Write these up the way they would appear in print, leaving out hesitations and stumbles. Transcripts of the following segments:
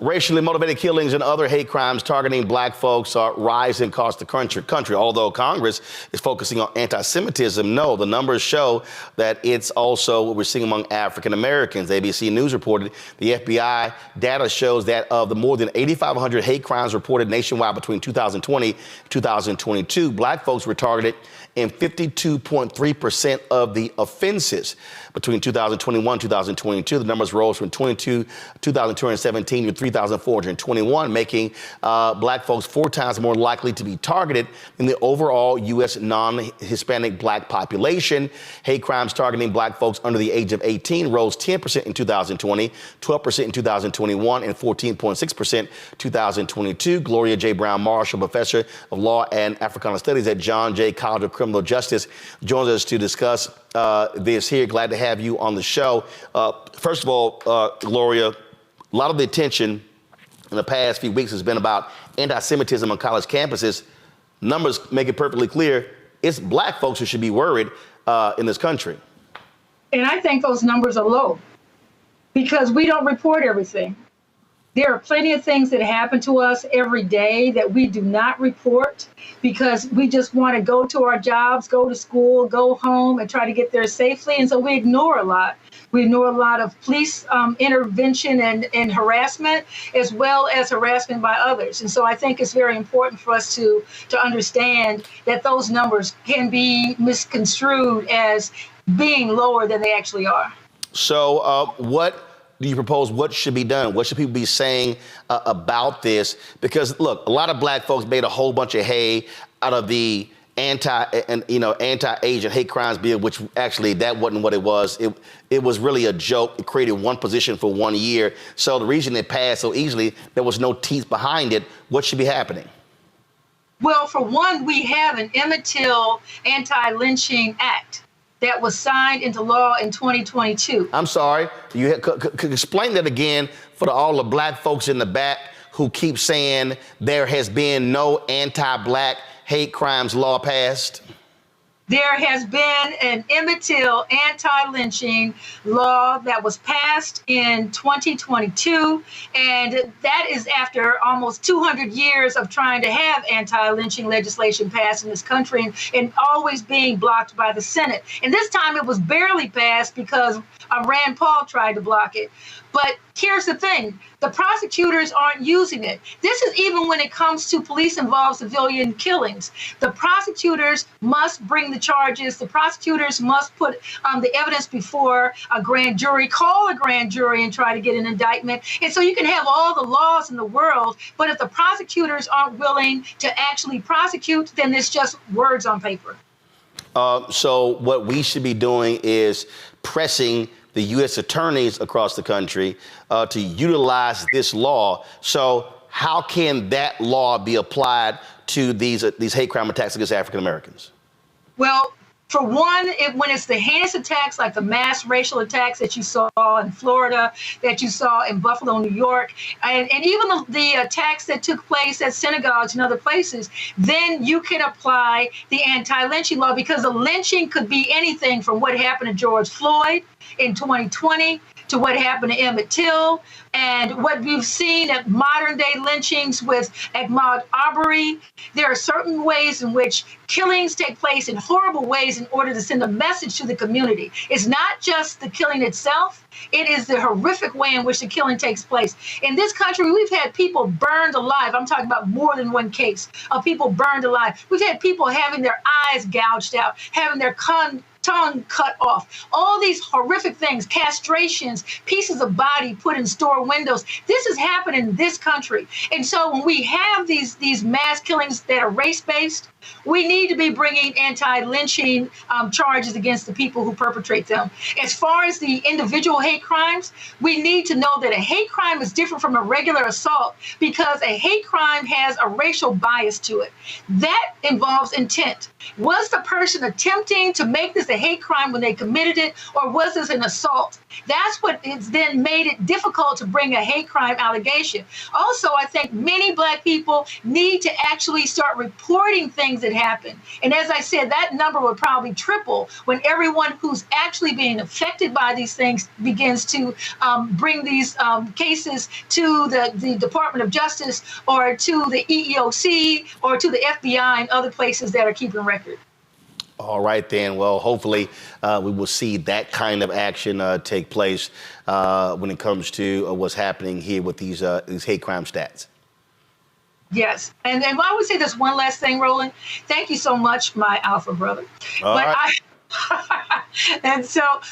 Racially motivated killings and other hate crimes targeting black folks are rising across the country. Although Congress is focusing on anti-Semitism, no, the numbers show that it's also what we're seeing among African Americans. ABC News reported the FBI data shows that of the more than 8,500 hate crimes reported nationwide between 2020 and 2022, black folks were targeted in 52.3% of the offenses. Between 2021 and 2022, the numbers rose from 2,217 to 3,421, making black folks 4 times more likely to be targeted in the overall U.S. non-Hispanic black population. Hate crimes targeting black folks under the age of 18 rose 10% in 2020, 12% in 2021, and 14.6% 2022. Gloria J. Browne-Marshall, professor of law and Africana studies at John Jay College of Criminal Justice, joins us to discuss this here. Glad to have you on the show. First of all, Gloria, a lot of the attention in the past few weeks has been about anti-Semitism on college campuses. Numbers make it perfectly clear it's black folks who should be worried in this country. And I think those numbers are low because we don't report everything. There are plenty of things that happen to us every day that we do not report because we just want to go to our jobs, go to school, go home and try to get there safely. And so we ignore a lot. We ignore a lot of police intervention and harassment, as well as harassment by others. And so I think it's very important for us to understand that those numbers can be misconstrued as being lower than they actually are. So what do you propose? What should be done? What should people be saying about this? Because look, a lot of black folks made a whole bunch of hay out of the anti-Asian hate crimes bill, which actually that wasn't what it was. It was really a joke. It created one position for 1 year. So the reason it passed so easily, there was no teeth behind it. What should be happening? Well, for one, we have an Emmett Till Anti-Lynching Act that was signed into law in 2022. I'm sorry, you could explain that again for all the black folks in the back who keep saying there has been no anti-black hate crimes law passed. There has been an Emmett Till anti-lynching law that was passed in 2022, and that is after almost 200 years of trying to have anti-lynching legislation passed in this country and always being blocked by the Senate. And this time it was barely passed because Rand Paul tried to block it. But here's the thing, the prosecutors aren't using it. This is even when it comes to police-involved civilian killings. The prosecutors must bring the charges. The prosecutors must put the evidence before a grand jury, call a grand jury and try to get an indictment. And so you can have all the laws in the world, but if the prosecutors aren't willing to actually prosecute, then it's just words on paper. So what we should be doing is pressing the U.S. attorneys across the country to utilize this law. So how can that law be applied to these hate crime attacks against African Americans? Well, for one, when it's the heinous attacks like the mass racial attacks that you saw in Florida, that you saw in Buffalo, New York, and even the attacks that took place at synagogues and other places, then you can apply the anti-lynching law because the lynching could be anything from what happened to George Floyd in 2020 to what happened to Emmett Till and what we've seen at modern day lynchings with Ahmaud Arbery. There are certain ways in which killings take place in horrible ways in order to send a message to the community. It's not just the killing itself, it is the horrific way in which the killing takes place. In this country, we've had people burned alive. I'm talking about more than one case of people burned alive. We've had people having their eyes gouged out, having their tongue cut off, all these horrific things, castrations, pieces of body put in store windows. This has happened in this country. And so when we have these mass killings that are race-based, we need to be bringing anti-lynching charges against the people who perpetrate them. As far as the individual hate crimes, we need to know that a hate crime is different from a regular assault because a hate crime has a racial bias to it. That involves intent. Was the person attempting to make this a hate crime when they committed it, or was this an assault? That's what has then made it difficult to bring a hate crime allegation. Also, I think many black people need to actually start reporting things things that happen. And as I said, that number would probably triple when everyone who's actually being affected by these things begins to bring these cases to the Department of Justice or to the EEOC or to the FBI and other places that are keeping record. All right, then. Well, hopefully we will see that kind of action take place when it comes to what's happening here with these hate crime stats. Yes. And I would say this one last thing, Roland. Thank you so much, my alpha brother. But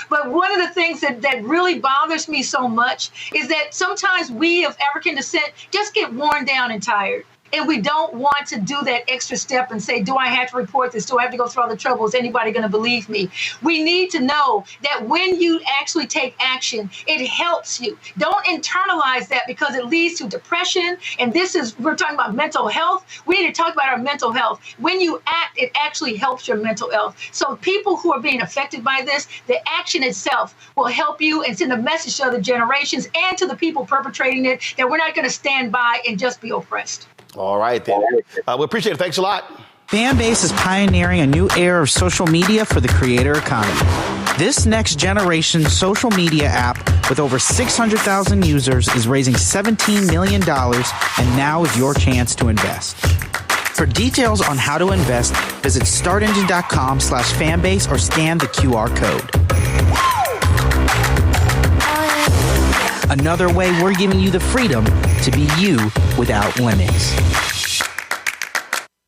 one of the things that really bothers me so much is that sometimes we of African descent just get worn down and tired. And we don't want to do that extra step and say, do I have to report this? Do I have to go through all the trouble? Is anybody going to believe me? We need to know that when you actually take action, it helps you. Don't internalize that because it leads to depression. And we're talking about mental health. We need to talk about our mental health. When you act, it actually helps your mental health. So people who are being affected by this, the action itself will help you and send a message to other generations and to the people perpetrating it that we're not going to stand by and just be oppressed. All right, then. We appreciate it. Thanks a lot. Fanbase is pioneering a new era of social media for the creator economy. This next generation social media app with over 600,000 users is raising $17 million, and now is your chance to invest. For details on how to invest, visit startengine.com/fanbase or scan the QR code. Another way we're giving you the freedom to be you without limits.